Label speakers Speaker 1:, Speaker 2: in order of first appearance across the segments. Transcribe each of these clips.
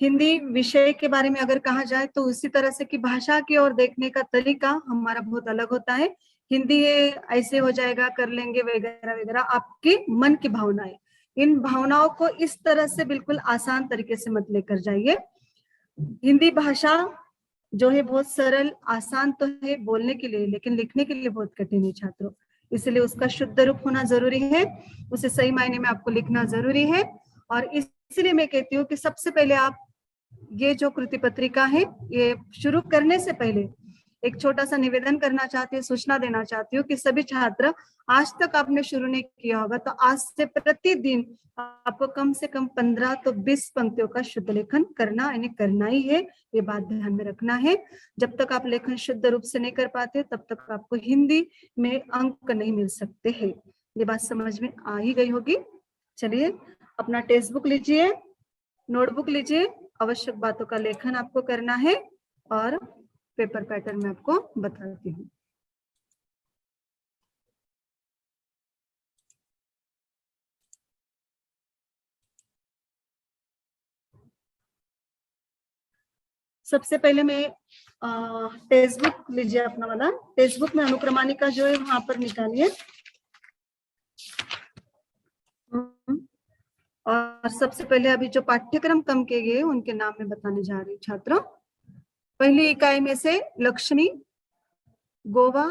Speaker 1: हिंदी विषय के बारे में अगर कहा जाए तो उसी तरह से कि भाषा की ओर देखने का तरीका हमारा बहुत अलग होता है। हिंदी है ऐसे हो जाएगा, कर लेंगे वगैरह वगैरह, आपके मन की भावनाएं, इन भावनाओं को इस तरह से बिल्कुल आसान तरीके से मत लेकर जाइए। हिंदी भाषा जो है बहुत सरल आसान तो है बोलने के लिए, लेकिन लिखने के लिए बहुत कठिन है छात्रों। इसलिए उसका शुद्ध रूप होना जरूरी है, उसे सही मायने में आपको लिखना जरूरी है। और इसलिए मैं कहती हूँ कि सबसे पहले आप ये जो कृति पत्रिका है, ये शुरू करने से पहले एक छोटा सा निवेदन करना चाहती हूँ, सूचना देना चाहती हूँ कि सभी छात्र, आज तक आपने शुरू नहीं किया होगा तो आज से प्रतिदिन आपको कम से कम 15 तो 20 पंक्तियों का शुद्ध लेखन करना, यानी करना ही है, ये बात ध्यान में रखना है। जब तक आप लेखन शुद्ध रूप से नहीं कर पाते तब तक आपको हिंदी में अंक नहीं मिल सकते हैं। ये बात समझ में आ ही गई होगी। चलिए अपना टेक्स्ट बुक लीजिए, नोटबुक लीजिए, आवश्यक बातों का लेखन आपको करना है और पेपर पैटर्न में आपको बताती हूँ। सबसे पहले मैं टेक्स्ट बुक लीजिए अपना वाला, टेक्स्ट बुक में अनुक्रमानिका जो है वहां पर निकालिए और सबसे पहले अभी जो पाठ्यक्रम कम किए गए उनके नाम में बताने जा रही हूँ छात्रों। पहली इकाई में से लक्ष्मी, गोवा,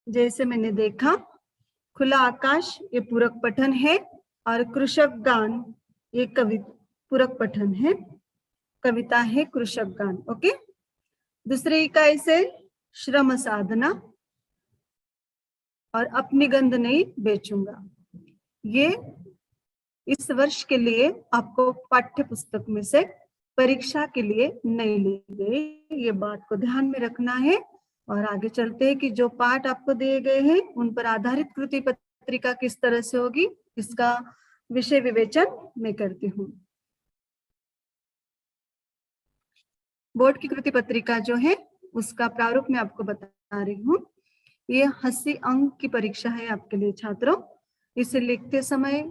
Speaker 1: जैसे मैंने देखा, खुला आकाश ये पूरक पठन है, और कृषक गान ये पूरक पठन है, कविता है कृषक गान। ओके। दूसरी इकाई से श्रम साधना और अपनी गंध नहीं बेचूंगा, ये इस वर्ष के लिए आपको पाठ्य पुस्तक में से परीक्षा के लिए नहीं ली गई, ये बात को ध्यान में रखना है। और आगे चलते हैं कि जो पाठ आपको दिए गए हैं उन पर आधारित कृति पत्रिका किस तरह से होगी, इसका विषय विवेचन मैं करती हूँ। बोर्ड की कृति पत्रिका जो है उसका प्रारूप मैं आपको बता रही हूँ। ये 80 अंक की परीक्षा है आपके लिए छात्रों। इसे लिखते समय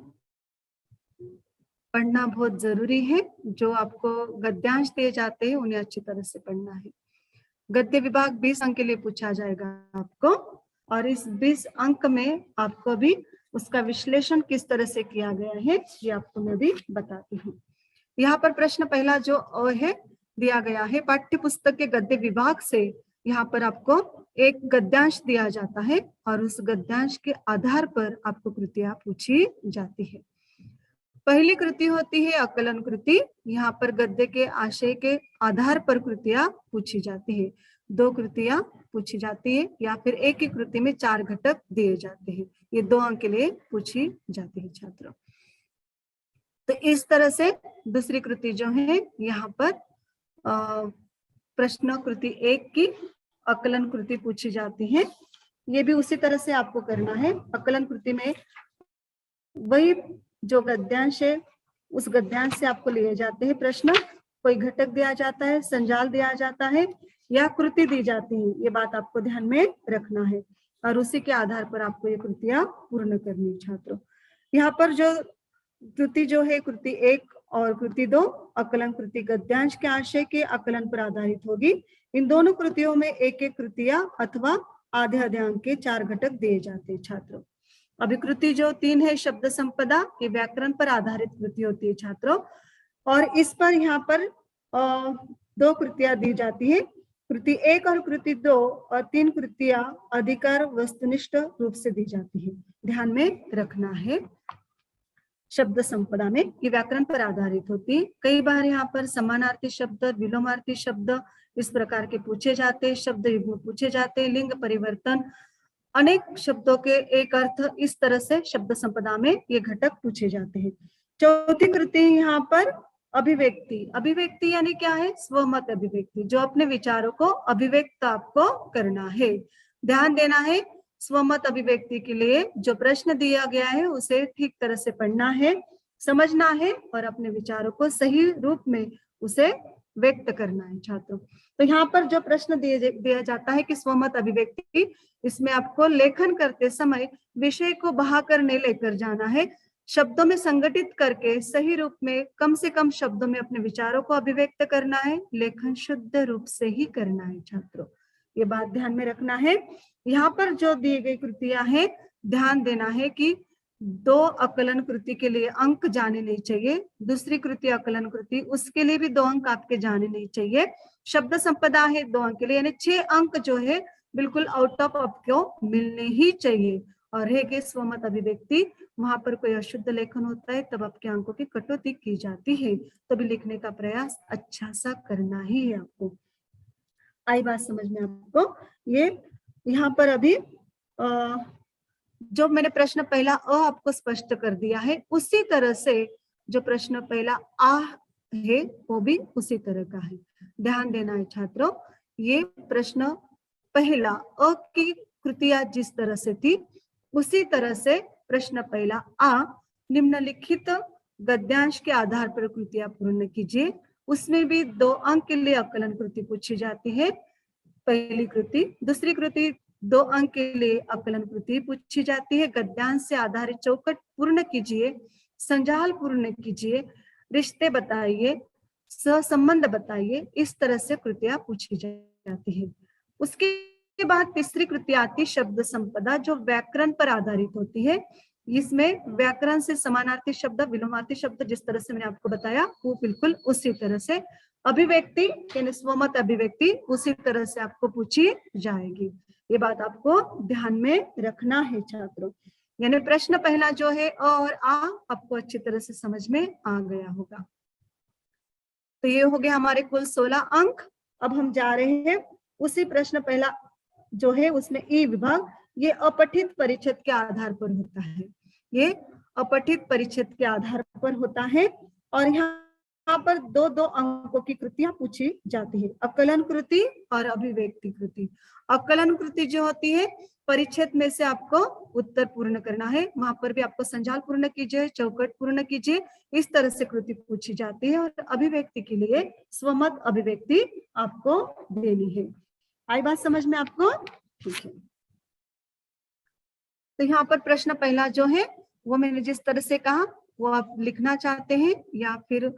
Speaker 1: पढ़ना बहुत जरूरी है। जो आपको गद्यांश दिए जाते हैं उन्हें अच्छी तरह से पढ़ना है। गद्य विभाग 20 अंक के लिए पूछा जाएगा आपको, और इस 20 अंक में आपको भी उसका विश्लेषण किस तरह से किया गया है ये आपको मैं भी बताती हूँ। यहाँ पर प्रश्न पहला जो है दिया गया है, पाठ्य पुस्तक के गद्य विभाग से यहाँ पर आपको एक गद्यांश दिया जाता है और उस गद्यांश के आधार पर आपको कृतियां पूछी जाती है। पहली कृति होती है आकलन कृति। यहाँ पर गद्य के आशय के आधार पर कृतियां पूछी जाती है। 2 कृतियां पूछी जाती है या फिर एक ही कृति में 4 घटक दिए जाते हैं। ये 2 अंक के लिए पूछी जाती है छात्रों। तो इस तरह से दूसरी कृति जो है यहाँ पर प्रश्न कृति 1 की आकलन कृति पूछी जाती है। ये भी उसी तरह से आपको करना है। आकलन कृति में वही जो गद्यांश है उस गद्यांश से आपको लिए जाते हैं प्रश्न, कोई घटक दिया जाता है, संजाल दिया जाता है या कृति दी जाती है, ये बात आपको ध्यान में रखना है और उसी के आधार पर आपको ये कृतियां पूर्ण करनी है छात्रों। यहाँ पर जो कृति जो है कृति 1 और कृति 2 आकलन कृति गद्यांश के आशय के आकलन पर आधारित होगी। इन दोनों कृतियों में एक एक कृतियां अथवा आधे आधे अंक के 4 घटक दिए जाते हैं छात्रों। अभी कृति जो 3 है शब्द संपदा, ये व्याकरण पर आधारित कृति होती है छात्रों, और इस पर यहाँ पर 2 कृतियां दी जाती है। कृति 1 और कृति 2 और 3 कृतियां अधिकार वस्तुनिष्ठ रूप से दी जाती है, ध्यान में रखना है। शब्द संपदा में ये व्याकरण पर आधारित होती है। कई बार यहाँ पर समानार्थी शब्द, विलोमार्थी शब्द इस प्रकार के पूछे जाते हैं, शब्द युग्म पूछे जाते हैं, लिंग परिवर्तन, अनेक शब्दों के एक अर्थ, इस तरह से शब्द संपदा में ये घटक पूछे जाते हैं। चौथी कृति यहाँ पर अभिव्यक्ति। अभिव्यक्ति यानी क्या है? स्वमत अभिव्यक्ति, जो अपने विचारों को अभिव्यक्त आपको करना है। ध्यान देना है, स्वमत अभिव्यक्ति के लिए जो प्रश्न दिया गया है उसे ठीक तरह से पढ़ना है, समझना है और अपने विचारों को सही रूप में उसे व्यक्त करना है छात्रों। तो यहाँ पर जो प्रश्न दिया जाता है कि स्वमत अभिव्यक्ति, इसमें आपको लेखन करते समय विषय को बहाकर नहीं लेकर जाना है, शब्दों में संगठित करके सही रूप में कम से कम शब्दों में अपने विचारों को अभिव्यक्त करना है। लेखन शुद्ध रूप से ही करना है छात्रों, ये बात ध्यान में रखना है। यहाँ पर जो दी गई कृतियां हैं, ध्यान देना है कि 2 आकलन कृति के लिए अंक जाने नहीं चाहिए, दूसरी कृति आकलन कृति उसके लिए भी 2 अंक आपके जाने नहीं चाहिए। शब्द संपदा है 2 अंक के लिए, यानी 6 अंक जो है बिल्कुल आउट ऑफ आपको मिलने ही चाहिए। और रह गए स्वमत अभिव्यक्ति, वहां पर कोई अशुद्ध लेखन होता है तब आपके अंकों की कटौती की जाती है, तभी लिखने का प्रयास अच्छा सा करना ही है आपको। आई बात समझ में आपको? ये यहाँ पर अभी जो मैंने प्रश्न पहला अ आपको स्पष्ट कर दिया है, उसी तरह से जो प्रश्न पहला आ है वो भी उसी तरह का है। ध्यान देना है छात्रों, ये प्रश्न पहला अ की कृतियां जिस तरह से थी उसी तरह से प्रश्न पहला आ निम्नलिखित गद्यांश के आधार पर कृतियां पूर्ण कीजिए। उसमें भी 2 अंक के लिए आकलन कृति पूछी जाती है, पहली कृति। दूसरी कृति 2 अंक के लिए आकलन कृति पूछी जाती है। गद्यांश से आधारित चौकट पूर्ण कीजिए, संजाल पूर्ण कीजिए, रिश्ते बताइए, सहसंबंध बताइए, इस तरह से कृतियां पूछी जाती है। उसके बाद तीसरी कृति आती शब्द संपदा, जो व्याकरण पर आधारित होती है। इसमें व्याकरण से समानार्थी शब्द, विलोमार्थी शब्द जिस तरह से मैंने आपको बताया वो बिल्कुल उसी तरह से। अभिव्यक्ति यानी स्वमत अभिव्यक्ति उसी तरह से आपको पूछी जाएगी। ये बात आपको ध्यान में रखना है छात्रों। यानी प्रश्न पहला जो है अ और आ आपको अच्छी तरह से समझ में आ गया होगा। तो ये हो गया हमारे कुल 16 अंक। अब हम जा रहे हैं उसी प्रश्न पहला जो है उसमें ई विभाग, ये अपठित परिच्छेद के आधार पर होता है। ये अपठित परिच्छेद के आधार पर होता है और यहाँ पर 2-2 अंकों की कृतियां पूछी जाती है, आकलन कृति और अभिव्यक्ति कृति। आकलन कृति जो होती है परिच्छेद में से आपको उत्तर पूर्ण करना है, वहां पर भी आपको संजाल पूर्ण कीजिए, चौकट पूर्ण कीजिए, इस तरह से कृति पूछी जाती है। और अभिव्यक्ति के लिए स्वमत अभिव्यक्ति आपको देनी है। आई बात समझ में आपको? ठीक है। तो यहाँ पर प्रश्न पहला जो है वो मैंने जिस तरह से कहा वो आप लिखना चाहते हैं या फिर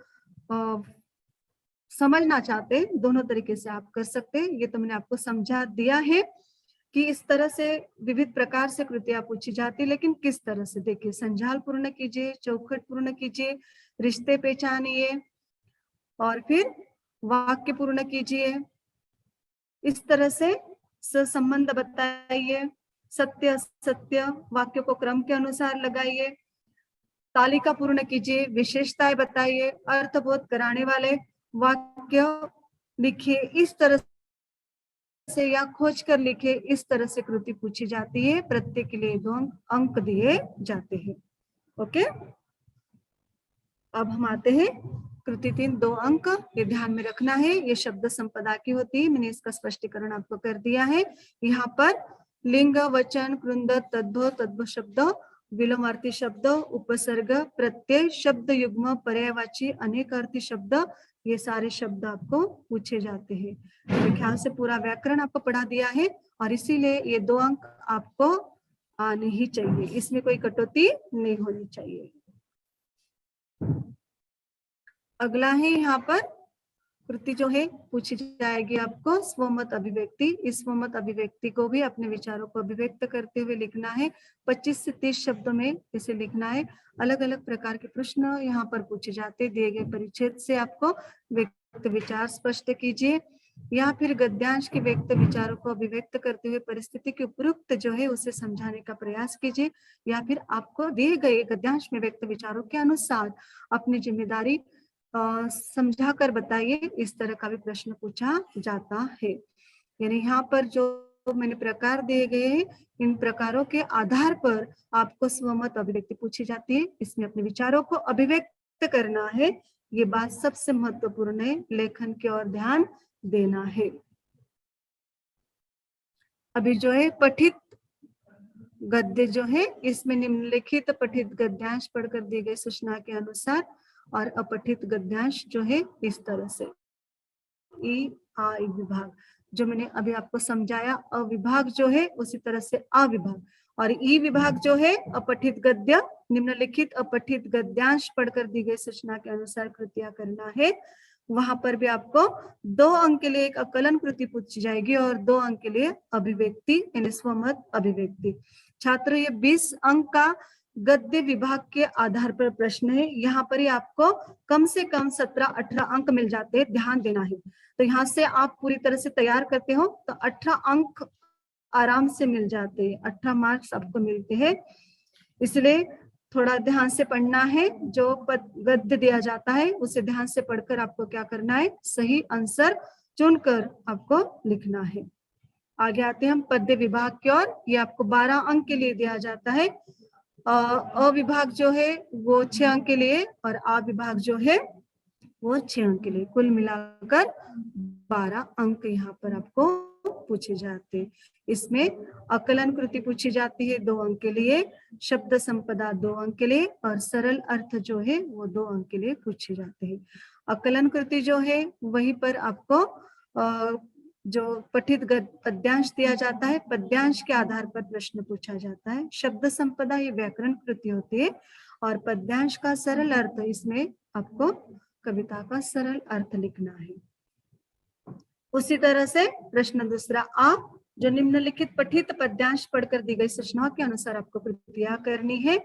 Speaker 1: समझना चाहते हैं, दोनों तरीके से आप कर सकते हैं। ये तो मैंने आपको समझा दिया है कि इस तरह से विविध प्रकार से कृतियां पूछी जाती है, लेकिन किस तरह से देखिए, संजाल पूर्ण कीजिए, चौखट पूर्ण कीजिए, रिश्ते पहचानिए और फिर वाक्य पूर्ण कीजिए, इस तरह से संबंध बताइए, सत्य असत्य वाक्यों को क्रम के अनुसार लगाइए, तालिका पूर्ण कीजिए, विशेषताएं बताइए, अर्थबोध कराने वाले वाक्य लिखिए, इस तरह से या खोज कर लिखे, इस तरह से कृति पूछी जाती है। प्रत्येक के लिए 2 अंक दिए जाते हैं। ओके, अब हम आते हैं कृति 3 2 अंक, ये ध्यान में रखना है। ये शब्द संपदा की होती है, मैंने इसका स्पष्टीकरण आपको कर दिया है। यहाँ पर लिंग, वचन, कृंद, तद्भव, तद्भव शब्द, विलोमार्थी शब्द, उपसर्ग, प्रत्यय, शब्द युग्म, पर्यायवाची, अनेक अर्थी शब्द, ये सारे शब्द आपको पूछे जाते हैं। मेरे ख्याल से पूरा व्याकरण आपको पढ़ा दिया है और इसीलिए ये 2 अंक आपको आने ही चाहिए, इसमें कोई कटौती नहीं होनी चाहिए। अगला है यहाँ पर कृति जो है पूछी जाएगी आपको स्वमत अभिव्यक्ति। इस स्वमत अभिव्यक्ति को भी अपने विचारों को अभिव्यक्त करते हुए लिखना है। 25 से 30 शब्दों में इसे लिखना है। अलग अलग प्रकार के प्रश्न यहाँ पर पूछे जाते हैं। दिए गए परिच्छेद से आपको व्यक्त विचार स्पष्ट कीजिए या फिर गद्यांश के व्यक्त विचारों को अभिव्यक्त करते हुए परिस्थिति के उपयुक्त जो है उसे समझाने का प्रयास कीजिए, या फिर आपको दिए गए गद्यांश में व्यक्त विचारों के अनुसार अपनी जिम्मेदारी समझा कर बताइए। इस तरह का भी प्रश्न पूछा जाता है। यानी यहाँ पर जो मैंने प्रकार दिए गए हैं, इन प्रकारों के आधार पर आपको स्वमत अभिव्यक्ति पूछी जाती है। इसमें अपने विचारों को अभिव्यक्त करना है, ये बात सबसे महत्वपूर्ण है। लेखन की ओर ध्यान देना है। अभी जो है पठित गद्य जो है, इसमें निम्नलिखित पठित गद्यांश पढ़कर दी गई सूचना के अनुसार और अपठित गद्यांश जो है इस तरह से ई आई विभाग, जो मैंने अभी आपको समझाया अविभाग जो है उसी तरह से अविभाग, और ई विभाग जो है अपठित गद्य, निम्नलिखित अपठित गद्यांश पढ़कर दी गई सूचना के अनुसार कृतियां करना है। वहां पर भी आपको 2 अंक के लिए एक आकलन कृति पूछी जाएगी और 2 अंक के लिए अभिव्यक्ति यानी स्वमत अभिव्यक्ति। छात्रों ये 20 अंक का गद्य विभाग के आधार पर प्रश्न है। यहाँ पर ही आपको कम से कम 17-18 अंक मिल जाते हैं, ध्यान देना है। तो यहाँ से आप पूरी तरह से तैयार करते हो तो 18 अंक आराम से मिल जाते हैं, 18 मार्क्स आपको मिलते हैं। इसलिए थोड़ा ध्यान से पढ़ना है। जो गद्य दिया जाता है उसे ध्यान से पढ़कर आपको क्या करना है, सही आंसर चुनकर आपको लिखना है। आगे आते हैं हम पद्य विभाग की ओर। ये आपको 12 अंक के लिए दिया जाता है। अ विभाग जो है वो 6 अंक के लिए और आ विभाग जो है वो 6 अंक के लिए, कुल मिलाकर 12 अंक यहाँ पर आपको पूछे जाते हैं। इसमें आकलन कृति पूछी जाती है 2 अंक के लिए, शब्द संपदा 2 अंक के लिए और सरल अर्थ जो है वो 2 अंक के लिए पूछे जाते हैं। आकलन कृति जो है वहीं पर आपको जो पठित पद्यांश दिया जाता है, पद्यांश के आधार पर प्रश्न पूछा जाता है। शब्द संपदा ये व्याकरण कृति होती है और पद्यांश का सरल अर्थ, इसमें आपको कविता का सरल अर्थ लिखना है। उसी तरह से प्रश्न दूसरा आ, जो निम्नलिखित पठित पद्यांश पढ़कर दी गई सूचनाओं के अनुसार आपको प्रतिक्रिया करनी है।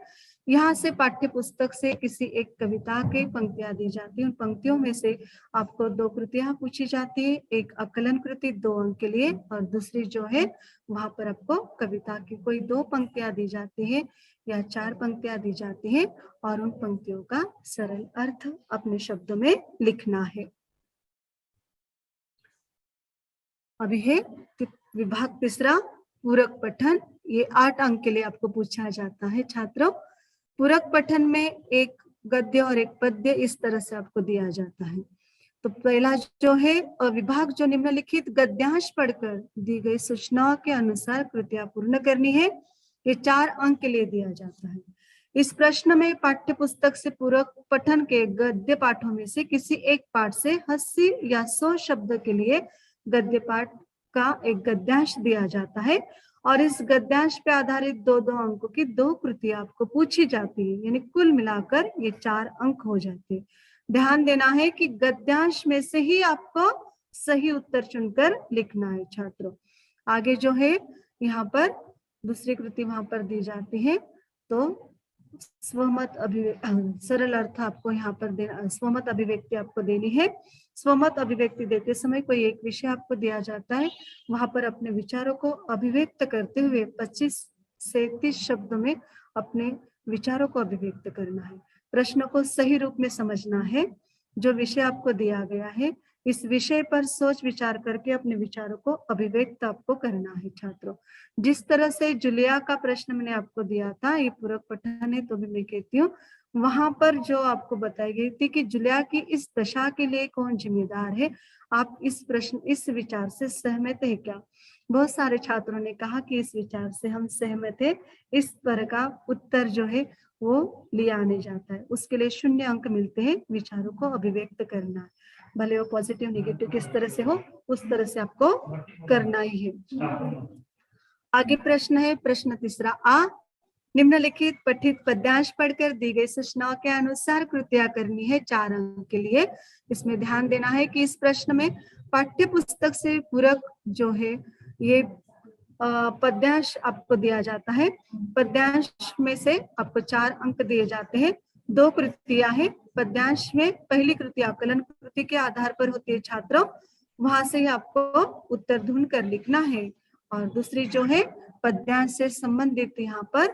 Speaker 1: यहाँ से पाठ्य पुस्तक से किसी एक कविता के पंक्तियां दी जाती है। उन पंक्तियों में से आपको 2 कृतियां पूछी जाती है, एक आकलन कृति 2 अंक के लिए और दूसरी जो है वहां पर आपको कविता की कोई 2 पंक्तियां दी जाती है या 4 पंक्तियां दी जाती है और उन पंक्तियों का सरल अर्थ अपने शब्दों में लिखना है। अभी है विभाग तीसरा पूरक पठन। ये 8 अंक के लिए आपको पूछा जाता है। छात्रों, पूरक पठन में एक गद्य और एक पद्य इस तरह से आपको दिया जाता है। तो पहला जो है विभाग, जो निम्नलिखित गद्यांश पढ़कर दी गई सूचनाओं के अनुसार कृतियां पूर्ण करनी है। ये 4 अंक के लिए दिया जाता है। इस प्रश्न में पाठ्य पुस्तक से पूरक पठन के गद्य पाठों में से किसी एक पाठ से 80 या 100 शब्द के लिए गद्य पाठ का एक गद्यांश दिया जाता है और इस गद्यांश पे आधारित 2-2 अंकों की 2 कृतियां आपको पूछी जाती है, यानी कुल मिलाकर ये 4 अंक हो जाते हैं। ध्यान देना है कि गद्यांश में से ही आपको सही उत्तर चुनकर लिखना है। छात्रों, आगे जो है यहाँ पर दूसरी कृति वहां पर दी जाती है। तो स्वमत सरल अर्थ आपको यहाँ पर देना, स्वमत अभिव्यक्ति आपको देनी है। स्वमत अभिव्यक्ति देते समय कोई एक विषय आपको दिया जाता है, वहां पर अपने विचारों को अभिव्यक्त करते हुए 25 से 30 शब्दों में अपने विचारों को अभिव्यक्त करना है। प्रश्न को सही रूप में समझना है। जो विषय आपको दिया गया है इस विषय पर सोच विचार करके अपने विचारों को अभिव्यक्त आपको करना है। छात्रों, जिस तरह से जूलिया का प्रश्न मैंने आपको दिया था, ये पूरक पठन है तो भी मैं कहती हूँ, वहां पर जो आपको बताई गई थी कि जूलिया की इस दशा के लिए कौन जिम्मेदार है, आप इस विचार से सहमत है क्या? बहुत सारे छात्रों ने कहा कि इस विचार से हम सहमत है। इस पर का उत्तर जो है वो लिया आने जाता है, उसके लिए 0 अंक मिलते हैं। विचारों को अभिव्यक्त करना है, भले वो पॉजिटिव नेगेटिव किस तरह से हो उस तरह से आपको करना ही है। आगे प्रश्न है प्रश्न तीसरा आ, निम्नलिखित पठित पद्यांश पढ़कर दी गई सूचनाओं के अनुसार कृतियां करनी है 4 अंक के लिए। इसमें ध्यान देना है कि इस प्रश्न में पाठ्य पुस्तक से पूरक जो है ये पद्यांश आपको दिया जाता है। पद्यांश में से आपको 4 अंक दिए जाते हैं। 2 कृतियां हैं पद्यांश में। पहली कृति आकलन कृति के आधार पर होती है छात्रों, वहां से ही आपको उत्तर ढूंढ कर लिखना है और दूसरी जो है पद्यांश से संबंधित यहाँ पर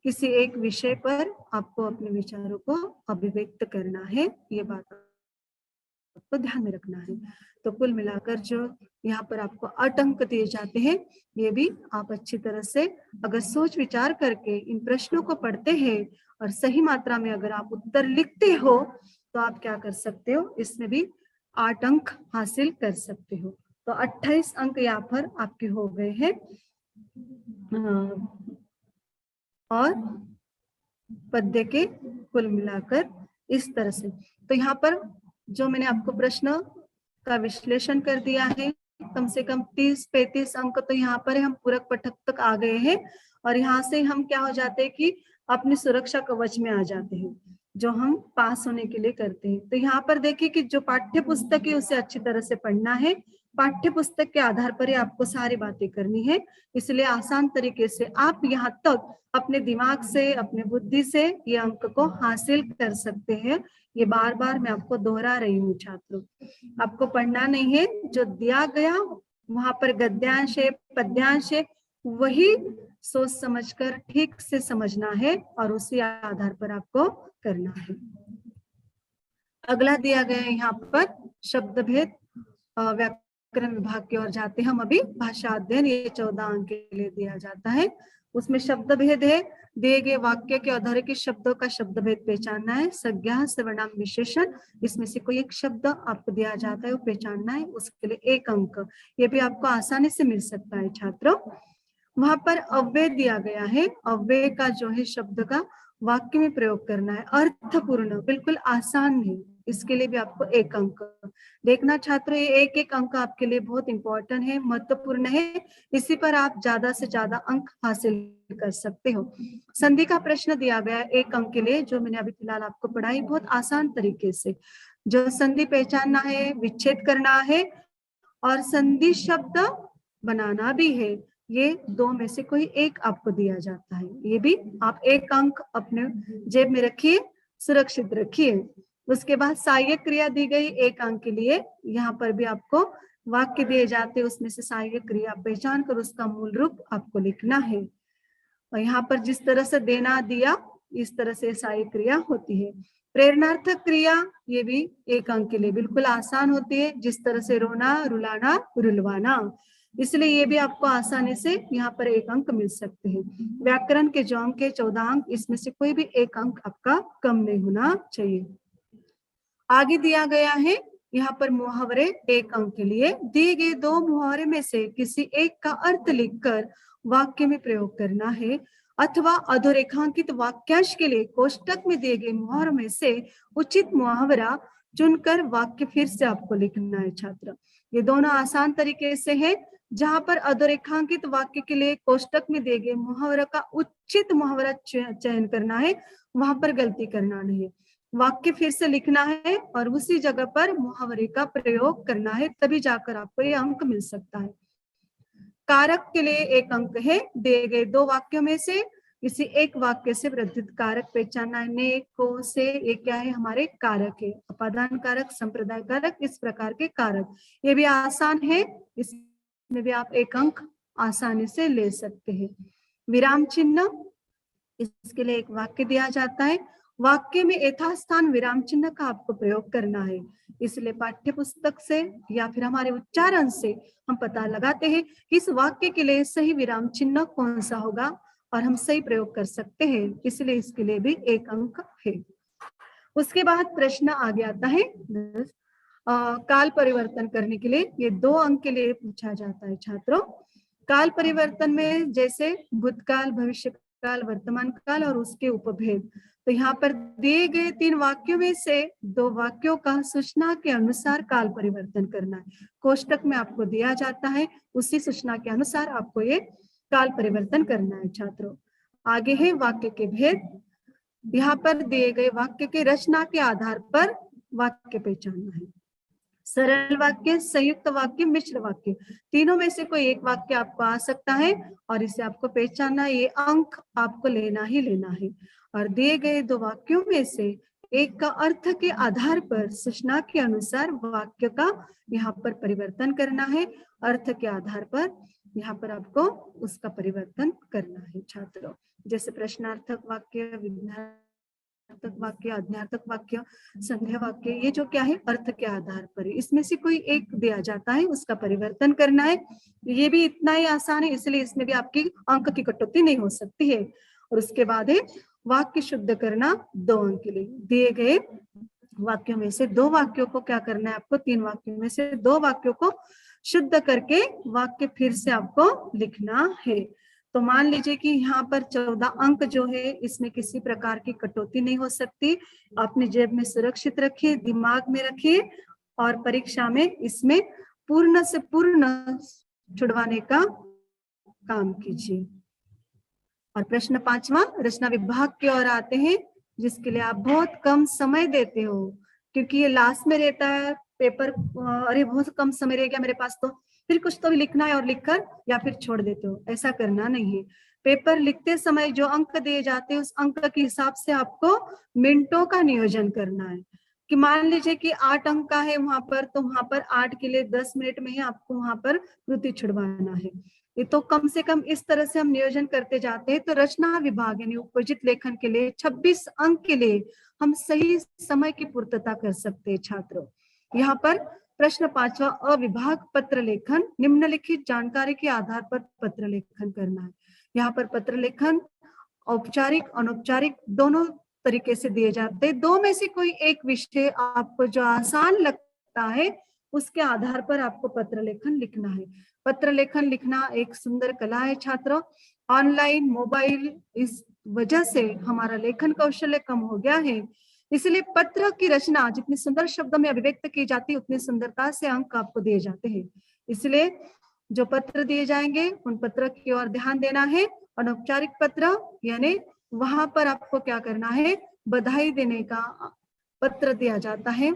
Speaker 1: किसी एक विषय पर आपको अपने विचारों को अभिव्यक्त करना है। ये बात आपको ध्यान में रखना है। तो कुल मिलाकर जो यहाँ पर आपको 8 अंक दिए जाते हैं, ये भी आप अच्छी तरह से अगर सोच विचार करके इन प्रश्नों को पढ़ते हैं और सही मात्रा में अगर आप उत्तर लिखते हो तो आप क्या कर सकते हो, इसमें भी 8 अंक हासिल कर सकते हो। तो 28 अंक यहाँ पर आपके हो गए हैं। और पद्य के कुल मिलाकर इस तरह से, तो यहाँ पर जो मैंने आपको प्रश्न का विश्लेषण कर दिया है, कम से कम 30-35 अंक तो यहाँ पर हम पूरक पठक तक आ गए हैं और यहाँ से हम क्या हो जाते हैं कि अपनी सुरक्षा कवच में आ जाते हैं, जो हम पास होने के लिए करते हैं। तो यहाँ पर देखिए कि जो पाठ्य पुस्तक है उसे अच्छी तरह से पढ़ना है, पाठ्य पुस्तक के आधार पर ही आपको सारी बातें करनी है, इसलिए आसान तरीके से आप यहाँ तक अपने दिमाग से, अपने बुद्धि से ये अंक को हासिल कर सकते हैं। ये बार बार मैं आपको दोहरा रही हूँ छात्रों, आपको पढ़ना नहीं है, जो दिया गया वहां पर गद्यांश है, पद्यांश है, वही सोच समझकर ठीक से समझना है और उसी आधार पर आपको करना है। अगला दिया गया है यहाँ पर शब्द भेद, व्याकरण विभाग की ओर जाते हैं हम अभी। भाषा अध्ययन ये 14 अंक के लिए दिया जाता है। उसमें शब्द भेद है, दिए गए वाक्य के अधोरेखित शब्दों का शब्द भेद पहचानना है। संज्ञा, सर्वनाम, विशेषण, इसमें से कोई एक शब्द आपको दिया जाता है वो पहचानना है, उसके लिए 1 अंक। ये भी आपको आसानी से मिल सकता है छात्रों। वहां पर अव्यय दिया गया है, अव्यय का जो है शब्द का वाक्य में प्रयोग करना है, अर्थपूर्ण, बिल्कुल आसान है, इसके लिए भी आपको 1 अंक। देखना छात्रों, ये 1-1 अंक आपके लिए बहुत इंपॉर्टेंट है, महत्वपूर्ण है, इसी पर आप ज्यादा से ज्यादा अंक हासिल कर सकते हो। संधि का प्रश्न दिया गया है 1 अंक के लिए, जो मैंने अभी फिलहाल आपको पढ़ाई बहुत आसान तरीके से। जो संधि पहचानना है, विच्छेद करना है और संधि शब्द बनाना भी है, ये 2 में से कोई एक आपको दिया जाता है। ये भी आप 1 अंक अपने जेब में रखिए, सुरक्षित रखिए। उसके बाद सहायक क्रिया दी गई 1 अंक के लिए, यहाँ पर भी आपको वाक्य दिए जाते हैं, उसमें से सहायक क्रिया पहचान कर उसका मूल रूप आपको लिखना है। और यहाँ पर जिस तरह से देना दिया, इस तरह से सहायक क्रिया होती है। प्रेरणार्थक क्रिया ये भी 1 अंक के लिए बिल्कुल आसान होती है, जिस तरह से रोना, रुलाना, रुलवाना, इसलिए ये भी आपको आसानी से यहाँ पर 1 अंक मिल सकते हैं। व्याकरण के जो अंक है 14 अंक, इसमें से कोई भी 1 अंक आपका कम नहीं होना चाहिए। आगे दिया गया है यहाँ पर मुहावरे 1 अंक के लिए। दिए गए 2 मुहावरे में से किसी एक का अर्थ लिखकर वाक्य में प्रयोग करना है, अथवा अधोरेखांकित वाक्यांश के लिए कोष्टक में दिए गए मुहावरों में से उचित मुहावरा चुनकर वाक्य फिर से आपको लिखना है छात्र। ये दोनों आसान तरीके से है। जहां पर अधोरेखांकित वाक्य के लिए कोष्टक में दिए गए मुहावरा का उचित मुहावरा चयन करना है, वहां पर गलती करना नहीं है, वाक्य फिर से लिखना है और उसी जगह पर मुहावरे का प्रयोग करना है, तभी जाकर आपको ये अंक मिल सकता है। कारक के लिए 1 अंक है। दिए गए 2 वाक्यों में से किसी एक वाक्य से वृद्धित कारक पहचानना है। ने, को, से, ये क्या है, हमारे कारक है, अपादान कारक, संप्रदाय कारक, इस प्रकार के कारक। ये भी आसान है, इसमें भी आप 1 अंक आसानी से ले सकते हैं। विराम चिन्ह, इसके लिए एक वाक्य दिया जाता है, वाक्य में यथास्थान विराम चिन्ह का आपको प्रयोग करना है, इसलिए पाठ्य पुस्तक से या फिर हमारे उच्चारण से हम पता लगाते हैं कि इस वाक्य के लिए सही विराम चिन्ह कौन सा होगा और हम सही प्रयोग कर सकते हैं, इसलिए इसके लिए भी 1 अंक है। उसके बाद प्रश्न आगे आता है काल परिवर्तन करने के लिए, ये 2 अंक के लिए पूछा जाता है छात्रों। काल परिवर्तन में जैसे भूतकाल, भविष्य काल, वर्तमान काल और उसके उपभेद। तो यहाँ पर दिए गए 3 वाक्यों में से 2 वाक्यों का सूचना के अनुसार काल परिवर्तन करना है, कोष्टक में आपको दिया जाता है, उसी सूचना के अनुसार आपको ये काल परिवर्तन करना है छात्रों। आगे है वाक्य के भेद। यहाँ पर दिए गए वाक्य के रचना के आधार पर वाक्य पहचानना है। सरल वाक्य, संयुक्त वाक्य, मिश्र वाक्य, तीनों में से कोई एक वाक्य आपको आ सकता है और इसे आपको पहचानना, ये अंक आपको लेना ही लेना है। और दिए गए 2 वाक्यों में से एक का अर्थ के आधार पर सूचना के अनुसार वाक्य का यहाँ पर परिवर्तन करना है, अर्थ के आधार पर यहाँ पर आपको उसका परिवर्तन करना है छात्रों। जैसे प्रश्नार्थक वाक्य, विज्ञानार्थक वाक्य, आज्ञार्थक वाक्य, संध्या वाक्य, ये जो क्या है अर्थ के आधार पर, इसमें से कोई एक दिया जाता है, उसका परिवर्तन करना है। ये भी इतना ही आसान है, इसलिए इसमें भी आपकी अंक की कटौती नहीं हो सकती है। और उसके बाद है वाक्य शुद्ध करना, 2 अंक के लिए। दिए गए वाक्यों में से 2 वाक्यों को क्या करना है आपको, 3 वाक्यों में से 2 वाक्यों को शुद्ध करके वाक्य फिर से आपको लिखना है। तो मान लीजिए कि यहाँ पर 14 अंक जो है, इसमें किसी प्रकार की कटौती नहीं हो सकती, अपनी जेब में सुरक्षित रखिए, दिमाग में रखिए और परीक्षा में इसमें पूर्ण से पूर्ण छुड़वाने का काम कीजिए। और प्रश्न 5वां रचना विभाग की ओर आते हैं, जिसके लिए आप बहुत कम समय देते हो, क्योंकि ये लास्ट में रहता है पेपर। अरे बहुत कम समय रह गया मेरे पास, तो फिर कुछ तो भी लिखना है और लिखकर या फिर छोड़ देते हो। ऐसा करना नहीं है। पेपर लिखते समय जो अंक दिए जाते हैं उस अंक के हिसाब से आपको मिनटों का नियोजन करना है। कि मान लीजिए कि 8 अंक का है वहां पर, तो वहां पर 8 के लिए 10 मिनट में ही आपको वहां पर कृति छुड़वाना है। ये तो कम से कम इस तरह से हम नियोजन करते जाते हैं। तो रचना विभाग यानी उपयोजित लेखन के लिए 26 अंक के लिए हम सही समय की पूर्तता कर सकते हैं छात्रों। यहाँ पर प्रश्न 5वां अविभाग पत्र लेखन, निम्नलिखित जानकारी के आधार पर पत्र लेखन करना है। यहाँ पर पत्र लेखन औपचारिक अनौपचारिक दोनों तरीके से दिए जाते हैं। दो में से कोई एक विषय आपको जो आसान लगता है उसके आधार पर आपको पत्र लेखन लिखना है। पत्र लेखन लिखना एक सुंदर कला है छात्रों। ऑनलाइन मोबाइल इस वजह से हमारा लेखन कौशल्य कम हो गया है, इसलिए पत्र की रचना जितनी सुंदर शब्दों में अभिव्यक्त की जाती है उतनी सुंदरता से अंक आपको दिए जाते हैं। इसलिए जो पत्र दिए जाएंगे उन पत्र की ओर ध्यान देना है। अनौपचारिक पत्र यानी वहां पर आपको क्या करना है, बधाई देने का पत्र दिया जाता है,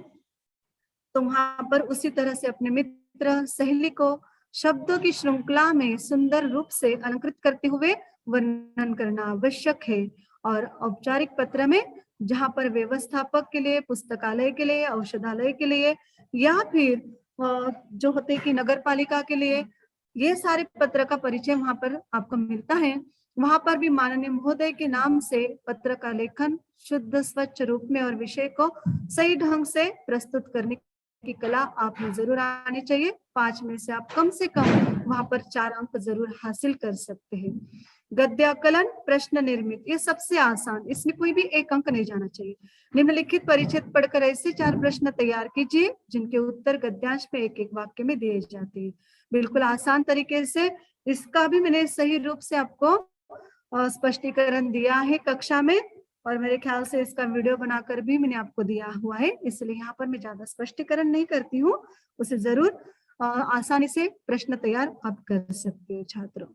Speaker 1: तो वहां पर उसी तरह से अपने मित्र सहेली को शब्दों की श्रृंखला में सुंदर रूप से अलंकृत करते हुए वर्णन करना आवश्यक है। और औपचारिक पत्र में जहां पर व्यवस्थापक के लिए, पुस्तकालय के लिए, औषधालय के लिए या फिर जो होते कि नगर पालिका के लिए, ये सारे पत्र का परिचय वहां पर आपको मिलता है। वहां पर भी माननीय महोदय के नाम से पत्र का लेखन शुद्ध स्वच्छ रूप में और विषय को सही ढंग से प्रस्तुत करने की कला आप में जरूर आनी चाहिए। 5 में से आप कम से कम वहां पर 4 अंक जरूर हासिल कर सकते हैं। गद्याकलन प्रश्न निर्मित, ये सबसे आसान, इसमें कोई भी एक अंक नहीं जाना चाहिए। निम्नलिखित परिच्छेद पढ़कर ऐसे 4 प्रश्न तैयार कीजिए जिनके उत्तर गद्यांश में एक एक वाक्य में दिए जाते हैं। बिल्कुल आसान तरीके से इसका भी मैंने सही रूप से आपको स्पष्टीकरण दिया है कक्षा में, और मेरे ख्याल से इसका वीडियो बनाकर भी मैंने आपको दिया हुआ है, इसलिए यहाँ पर मैं ज्यादा स्पष्टीकरण नहीं करती हूँ। उसे जरूर आसानी से प्रश्न तैयार आप कर सकते हो छात्रों।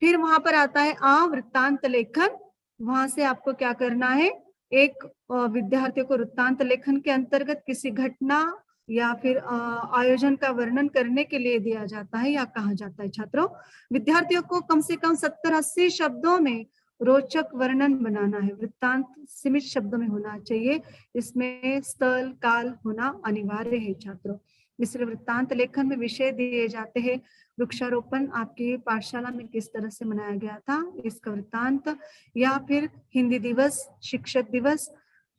Speaker 1: फिर वहां पर आता है वृत्तांत लेखन। वहां से आपको क्या करना है, एक विद्यार्थियों को वृत्तांत लेखन के अंतर्गत किसी घटना या फिर आयोजन का वर्णन करने के लिए दिया जाता है या कहा जाता है छात्रों। विद्यार्थियों को कम से कम 70-80 शब्दों में रोचक वर्णन बनाना है। वृत्तांत सीमित शब्दों में होना चाहिए, इसमें स्थल काल होना अनिवार्य है छात्रों। इसलिए वृत्तांत लेखन में विषय दिए जाते हैं। वृक्षारोपण आपकी पाठशाला में किस तरह से मनाया गया था इसका वृत्तांत, या फिर हिंदी दिवस, शिक्षक दिवस,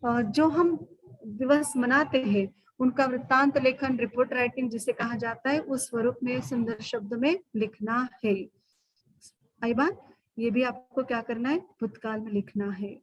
Speaker 1: जो हम दिवस मनाते हैं उनका वृत्तांत लेखन, रिपोर्ट राइटिंग जिसे कहा जाता है, उस स्वरूप में सुंदर शब्द में लिखना है। आई बात, ये भी आपको क्या करना है, भूतकाल में लिखना है।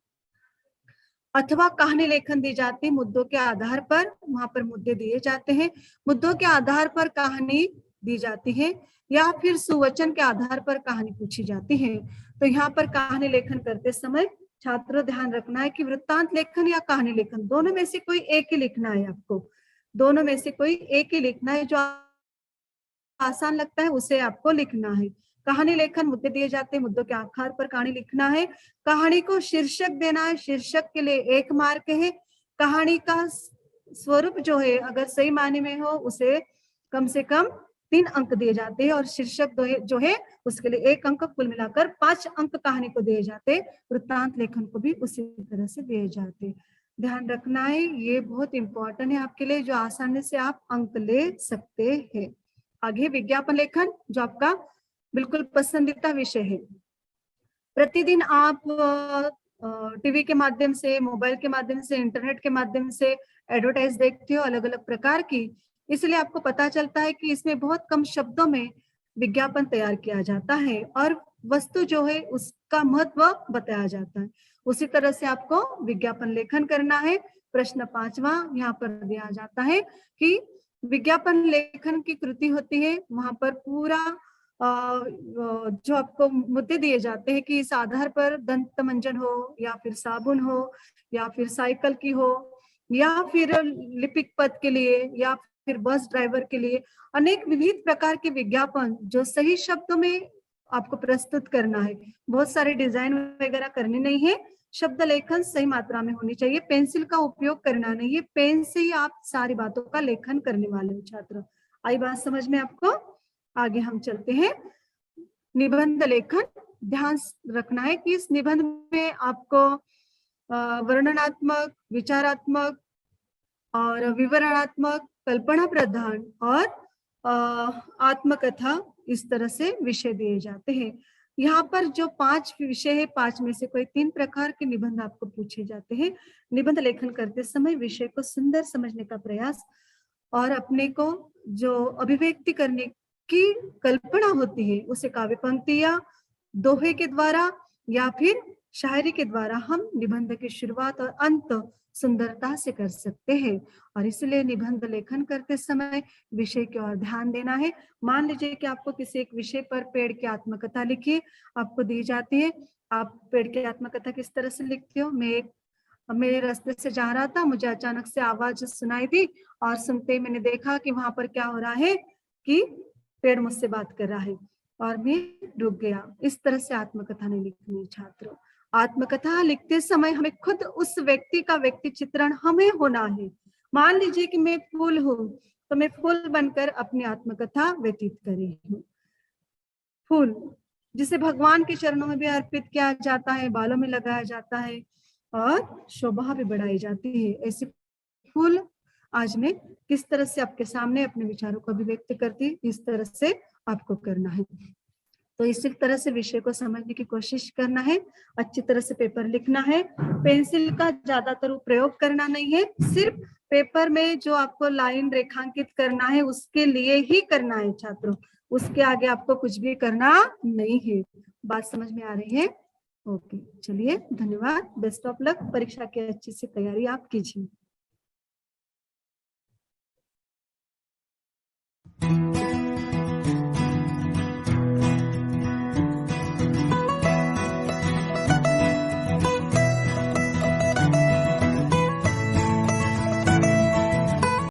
Speaker 1: अथवा कहानी लेखन दी जाती है मुद्दों के आधार पर, वहां पर मुद्दे दिए जाते हैं, मुद्दों के आधार पर कहानी दी जाती है, या फिर सुवचन के आधार पर कहानी पूछी जाती है। तो यहाँ पर कहानी लेखन करते समय छात्रों ध्यान रखना है कि वृत्तांत लेखन या कहानी लेखन दोनों में से कोई एक ही लिखना है। आपको दोनों में से कोई एक ही लिखना है, जो आसान लगता है उसे आपको लिखना है। कहानी लेखन मुद्दे दिए जाते हैं, मुद्दों के आधार पर कहानी लिखना है। कहानी को शीर्षक देना है, शीर्षक के लिए 1 मार्क है। कहानी का स्वरूप जो है अगर सही मायने में हो उसे कम से कम 3 अंक दिए जाते हैं, और शीर्षक जो है उसके लिए 1 अंक, कुल मिलाकर 5 अंक कहानी को दिए जाते हैं। वृत्तांत लेखन को भी उसी तरह से दिए जाते हैं। ध्यान रखना है, ये बहुत इंपॉर्टेंट है आपके लिए, जो आसानी से आप अंक ले सकते हैं। आगे विज्ञापन लेखन, जो आपका बिल्कुल पसंदीदा विषय है। प्रतिदिन आप टीवी के माध्यम से, मोबाइल के माध्यम से, इंटरनेट के माध्यम से एडवर्टाइज देखते हो अलग अलग प्रकार की, इसलिए आपको पता चलता है कि इसमें बहुत कम शब्दों में विज्ञापन तैयार किया जाता है और वस्तु जो है उसका महत्व बताया जाता है। उसी तरह से आपको विज्ञापन लेखन करना है। प्रश्न 5वां यहाँ पर दिया जाता है कि विज्ञापन लेखन की कृति होती है, वहां पर पूरा जो आपको मुद्दे दिए जाते हैं कि इस आधार पर दंत मंजन हो या फिर साबुन हो या फिर साइकिल की हो या फिर लिपिक पद के लिए या फिर बस ड्राइवर के लिए, अनेक विविध प्रकार के विज्ञापन जो सही शब्दों में आपको प्रस्तुत करना है। बहुत सारे डिजाइन वगैरह करने नहीं है। शब्द लेखन सही मात्रा में होनी चाहिए। पेंसिल का उपयोग करना नहीं है। पेन से ही आप सारी बातों का लेखन करने वाले हो छात्र। आई बात समझ में आपको? आगे हम चलते हैं। निबंध लेखन, ध्यान रखना है कि इस निबंध में आपको वर्णनात्मक, विचारात्मक और विवरणात्मक, कल्पना प्रधान और आत्मकथा, इस तरह से विषय दिए जाते हैं। यहाँ पर जो 5 विषय है, 5 में से कोई 3 प्रकार के निबंध आपको पूछे जाते हैं। निबंध लेखन करते समय विषय को सुंदर समझने का प्रयास और अपने को जो अभिव्यक्ति करने की कल्पना होती है उसे काव्य पंक्तियां, दोहे के द्वारा या फिर शायरी के द्वारा हम निबंध की शुरुआत और अंत सुंदरता से कर सकते हैं। और इसलिए निबंध लेखन करते समय विषय की ओर ध्यान देना है। मान लीजिए कि आपको किसी एक विषय पर पेड़ की आत्मकथा लिखिए, आपको दी जाती है। आप पेड़ की आत्मकथा किस तरह से लिखते हो? मेरे रास्ते से जा रहा था, मुझे अचानक से आवाज सुनाई दी और सुनते ही मैंने देखा कि वहां पर क्या हो रहा है कि पेड़ मुझसे बात कर रहा है और मैं रुक गया। इस तरह से आत्मकथा नहीं लिखनी छात्रों। आत्मकथा लिखते समय हमें खुद उस व्यक्ति का व्यक्ति चित्रण हमें होना है। मान लीजिए कि मैं फूल हूँ, तो मैं फूल बनकर अपनी आत्मकथा व्यतीत कर रही हूँ। फूल जिसे भगवान के चरणों में भी अर्पित किया जाता है, बालों में लगाया जाता है और शोभा भी बढ़ाई जाती है। ऐसे फूल आज मैं किस तरह से आपके सामने अपने विचारों को अभिव्यक्त करती, इस तरह से आपको करना है। तो इसी तरह से विषय को समझने की कोशिश करना है। अच्छी तरह से पेपर लिखना है। पेंसिल का ज्यादातर प्रयोग करना नहीं है। सिर्फ पेपर में जो आपको लाइन रेखांकित करना है उसके लिए ही करना है छात्रों। उसके आगे आपको कुछ भी करना नहीं है। बात समझ में आ रही है? ओके, चलिए धन्यवाद। Best of luck. परीक्षा की अच्छी से तैयारी आप कीजिए।